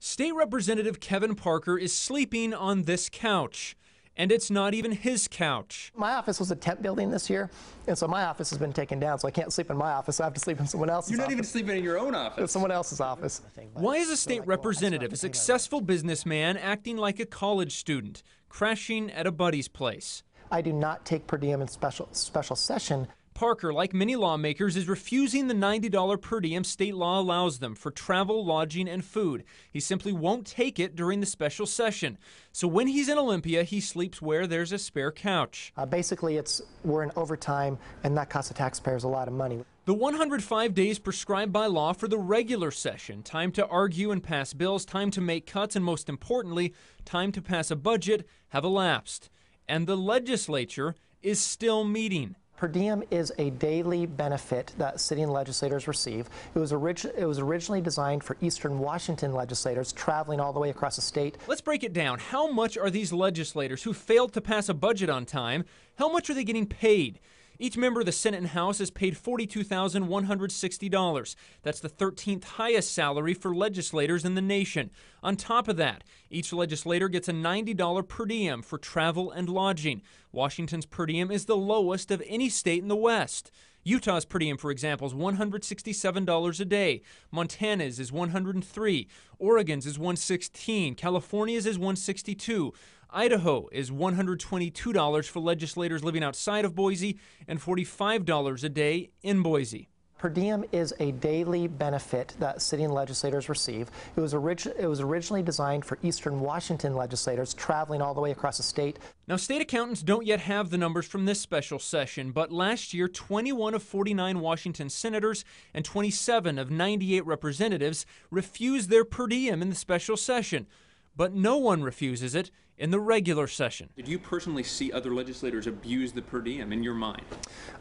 State Representative Kevin Parker is sleeping on this couch. And it's not even his couch. My office was a temp building this year, and so my office has been taken down, so I can't sleep in my office. I have to sleep in someone else's office. You're not even sleeping in your own office. It's someone else's office. Why is a state representative, a successful businessman, acting like a college student, crashing at a buddy's place? I do not take per diem in special session. Parker, like many lawmakers, is refusing the $90 per diem state law allows them for travel, lodging, and food. He simply won't take it during the special session. So when he's in Olympia, he sleeps where there's a spare couch. Basically, we're in overtime, and that costs the taxpayers a lot of money. The 105 days prescribed by law for the regular session, time to argue and pass bills, time to make cuts, and most importantly, time to pass a budget, have elapsed. And the legislature is still meeting. Per diem is a daily benefit that sitting legislators receive. It was originally designed for Eastern Washington legislators traveling all the way across the state. Let's break it down. How much are these legislators who failed to pass a budget on time, how much are they getting paid? Each member of the Senate and House is paid $42,160. That's the 13th highest salary for legislators in the nation. On top of that, each legislator gets a $90 per diem for travel and lodging. Washington's per diem is the lowest of any state in the West. Utah's per diem, for example, is $167 a day. Montana's is $103. Oregon's is $116. California's is $162. Idaho is $122 for legislators living outside of Boise and $45 a day in Boise. Per diem is a daily benefit that sitting legislators receive. It was originally designed for Eastern Washington legislators traveling all the way across the state. Now, state accountants don't yet have the numbers from this special session, but last year, 21 of 49 Washington senators and 27 of 98 representatives refused their per diem in the special session. But no one refuses it in the regular session. Did you personally see other legislators abuse the per diem in your mind?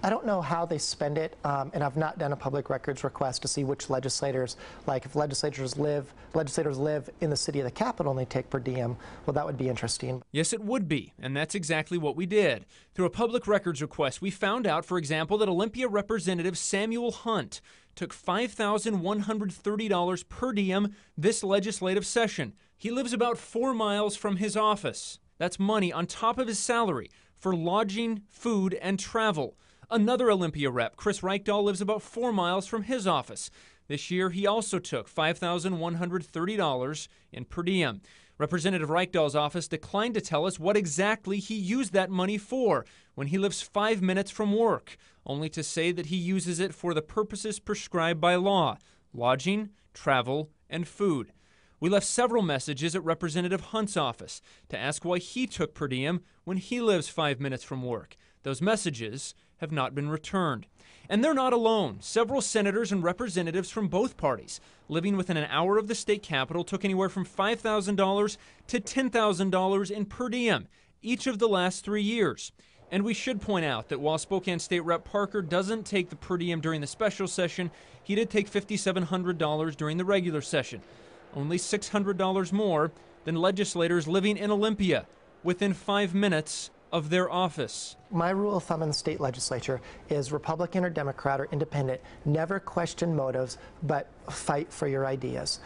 I don't know how they spend it, and I've not done a public records request to see which legislators, like if legislators live in the city of the Capitol and they take per diem, well, that would be interesting. Yes, it would be, and that's exactly what we did. Through a public records request, we found out, for example, that Olympia Representative Samuel Hunt took $5,130 per diem this legislative session. He lives about 4 miles from his office. That's money on top of his salary for lodging, food, and travel. Another Olympia rep, Chris Reichdahl, lives about 4 miles from his office. This year, he also took $5,130 in per diem. Representative Reichdahl's office declined to tell us what exactly he used that money for when he lives 5 minutes from work, only to say that he uses it for the purposes prescribed by law: lodging, travel, and food. We left several messages at Representative Hunt's office to ask why he took per diem when he lives 5 minutes from work. Those messages have not been returned. And they're not alone. Several senators and representatives from both parties living within an hour of the state capitol took anywhere from $5,000 to $10,000 in per diem each of the last 3 years. And we should point out that while Spokane State Rep Parker doesn't take the per diem during the special session, he did take $5,700 during the regular session. Only $600 more than legislators living in Olympia within 5 minutes of their office. My rule of thumb in the state legislature is Republican or Democrat or independent, never question motives, but fight for your ideas.